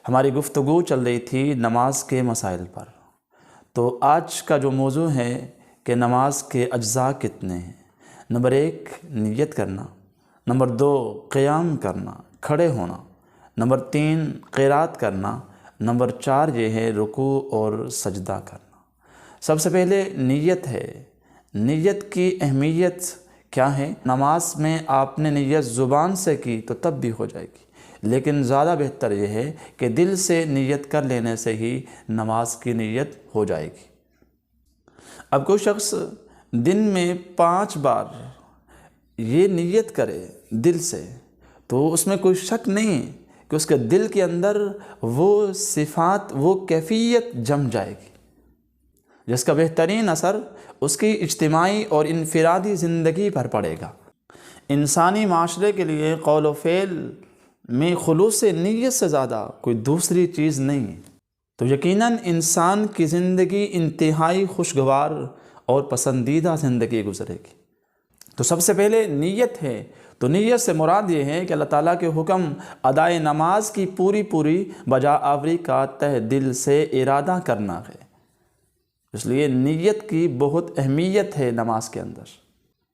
ہماری گفتگو چل رہی تھی نماز کے مسائل پر۔ تو آج کا جو موضوع ہے کہ نماز کے اجزاء کتنے ہیں۔ نمبر 1 نیت کرنا، نمبر 2 قیام کرنا، کھڑے ہونا، نمبر 3 قرات کرنا، نمبر 4 یہ ہے رکوع اور سجدہ کرنا۔ سب سے پہلے نیت ہے۔ نیت کی اہمیت کیا ہے؟ نماز میں آپ نے نیت زبان سے کی تو تب بھی ہو جائے گی، لیکن زیادہ بہتر یہ ہے کہ دل سے نیت کر لینے سے ہی نماز کی نیت ہو جائے گی۔ اب کوئی شخص دن میں 5 بار یہ نیت کرے دل سے، تو اس میں کوئی شک نہیں کہ اس کے دل کے اندر وہ صفات، وہ کیفیت جم جائے گی، جس کا بہترین اثر اس کی اجتماعی اور انفرادی زندگی پر پڑے گا۔ انسانی معاشرے کے لیے قول و فعل میں خلوص نیت سے زیادہ کوئی دوسری چیز نہیں ہے، تو یقیناً انسان کی زندگی انتہائی خوشگوار اور پسندیدہ زندگی گزرے گی۔ تو سب سے پہلے نیت ہے۔ تو نیت سے مراد یہ ہے کہ اللہ تعالیٰ کے حکم ادائے نماز کی پوری بجا آوری کا تہ دل سے ارادہ کرنا ہے۔ اس لیے نیت کی بہت اہمیت ہے نماز کے اندر۔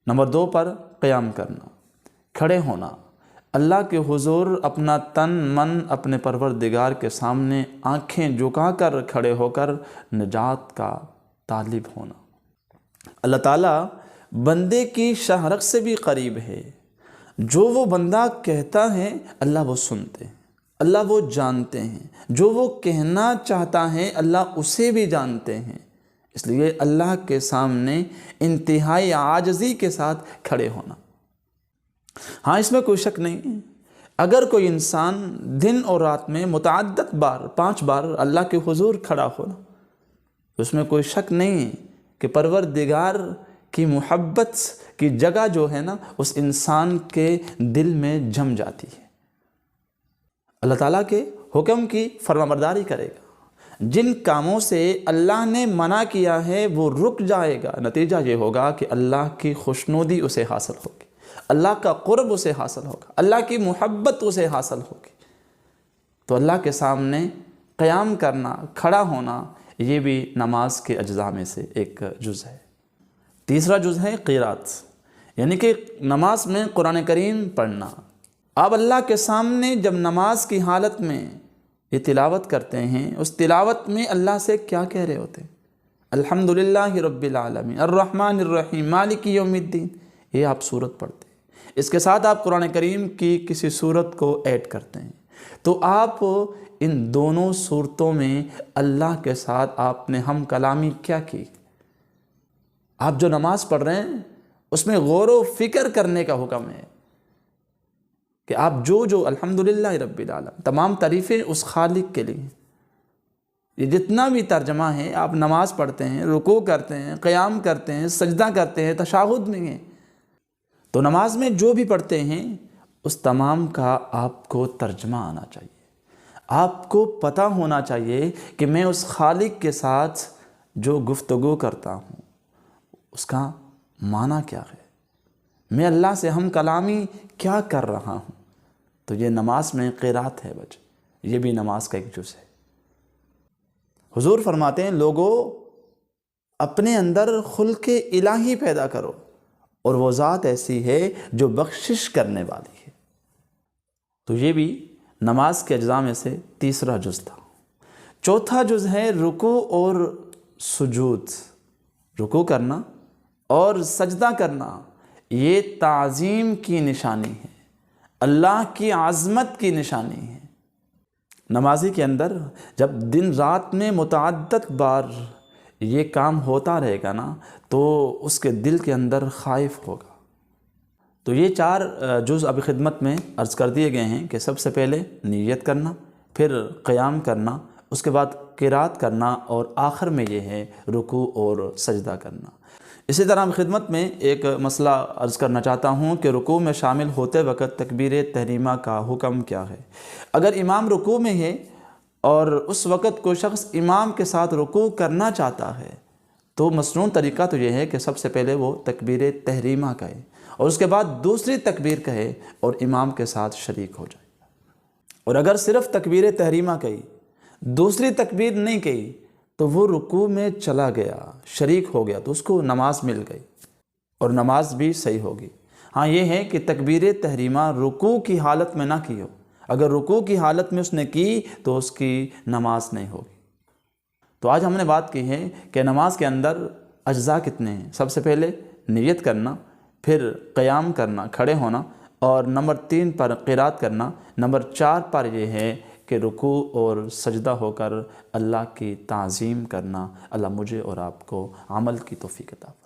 نمبر 2 پر قیام کرنا، کھڑے ہونا، اللہ کے حضور اپنا تن من اپنے پروردگار کے سامنے آنکھیں جھکا کر کھڑے ہو کر نجات کا طالب ہونا۔ اللہ تعالیٰ بندے کی شہرک سے بھی قریب ہے۔ جو وہ بندہ کہتا ہے اللہ وہ سنتے ہیں، اللہ وہ جانتے ہیں، جو وہ کہنا چاہتا ہے اللہ اسے بھی جانتے ہیں۔ اس لیے اللہ کے سامنے انتہائی عاجزی کے ساتھ کھڑے ہونا۔ ہاں، اس میں کوئی شک نہیں، اگر کوئی انسان دن اور رات میں متعدد بار 5 بار اللہ کے حضور کھڑا ہونا، تو اس میں کوئی شک نہیں کہ پروردگار کی محبت کی جگہ جو ہے نا اس انسان کے دل میں جم جاتی ہے۔ اللہ تعالیٰ کے حکم کی فرمانبرداری کرے گا، جن کاموں سے اللہ نے منع کیا ہے وہ رک جائے گا۔ نتیجہ یہ ہوگا کہ اللہ کی خوشنودی اسے حاصل ہوگی، اللہ کا قرب اسے حاصل ہوگا، اللہ کی محبت اسے حاصل ہوگی۔ تو اللہ کے سامنے قیام کرنا، کھڑا ہونا، یہ بھی نماز کے اجزاء میں سے ایک جز ہے۔ تیسرا جز ہے قرات، یعنی کہ نماز میں قرآن کریم پڑھنا۔ آپ اللہ کے سامنے جب نماز کی حالت میں یہ تلاوت کرتے ہیں، اس تلاوت میں اللہ سے کیا کہہ رہے ہوتے ہیں؟ الحمدللہ رب العالمین الرحمن الرحیم مالک یوم الدین، یہ آپ سورت پڑھتے ہیں۔ اس کے ساتھ آپ قرآن کریم کی کسی سورت کو ایڈ کرتے ہیں، تو آپ ان دونوں صورتوں میں اللہ کے ساتھ آپ نے ہم کلامی کیا کی؟ آپ جو نماز پڑھ رہے ہیں اس میں غور و فکر کرنے کا حکم ہے کہ آپ جو الحمدللہ رب العالمین، تمام تعریفیں اس خالق کے لیے۔ یہ جتنا بھی ترجمہ ہے، آپ نماز پڑھتے ہیں، رکوع کرتے ہیں، قیام کرتے ہیں، سجدہ کرتے ہیں، تشہد میں ہیں، تو نماز میں جو بھی پڑھتے ہیں اس تمام کا آپ کو ترجمہ آنا چاہیے۔ آپ کو پتہ ہونا چاہیے کہ میں اس خالق کے ساتھ جو گفتگو کرتا ہوں اس کا معنی کیا ہے، میں اللہ سے ہم کلامی کیا کر رہا ہوں۔ تو یہ نماز میں قرات ہے بچ، یہ بھی نماز کا ایک جز ہے۔ حضور فرماتے ہیں لوگوں اپنے اندر خلق الہی پیدا کرو، اور وہ ذات ایسی ہے جو بخشش کرنے والی ہے۔ تو یہ بھی نماز کے اجزاء میں سے تیسرا جز تھا۔ چوتھا جز ہے رکوع اور سجود۔ رکوع کرنا اور سجدہ کرنا یہ تعظیم کی نشانی ہے، اللہ کی عظمت کی نشانی ہے۔ نمازی کے اندر جب دن رات میں متعدد بار یہ کام ہوتا رہے گا نا، تو اس کے دل کے اندر خائف ہوگا۔ تو یہ 4 جز ابھی خدمت میں عرض کر دیے گئے ہیں کہ سب سے پہلے نیت کرنا، پھر قیام کرنا، اس کے بعد قرات کرنا، اور آخر میں یہ ہے رکوع اور سجدہ کرنا۔ اسی طرح خدمت میں ایک مسئلہ عرض کرنا چاہتا ہوں کہ رکوع میں شامل ہوتے وقت تکبیر تحریمہ کا حکم کیا ہے۔ اگر امام رکوع میں ہے اور اس وقت کوئی شخص امام کے ساتھ رکوع کرنا چاہتا ہے، تو مسنون طریقہ تو یہ ہے کہ سب سے پہلے وہ تکبیر تحریمہ کہے، اور اس کے بعد دوسری تکبیر کہے اور امام کے ساتھ شریک ہو جائے۔ اور اگر صرف تکبیر تحریمہ کہی، دوسری تکبیر نہیں کہی، تو وہ رکوع میں چلا گیا، شریک ہو گیا، تو اس کو نماز مل گئی اور نماز بھی صحیح ہوگی۔ ہاں یہ ہے کہ تکبیر تحریمہ رکوع کی حالت میں نہ کی ہو، اگر رکوع کی حالت میں اس نے کی تو اس کی نماز نہیں ہوگی۔ تو آج ہم نے بات کی ہے کہ نماز کے اندر اجزاء کتنے ہیں۔ سب سے پہلے نیت کرنا، پھر قیام کرنا، کھڑے ہونا، اور نمبر 3 پر قرات کرنا، نمبر 4 پر یہ ہے کہ رکوع اور سجدہ ہو کر اللہ کی تعظیم کرنا۔ اللہ مجھے اور آپ کو عمل کی توفیق عطا فرمائے۔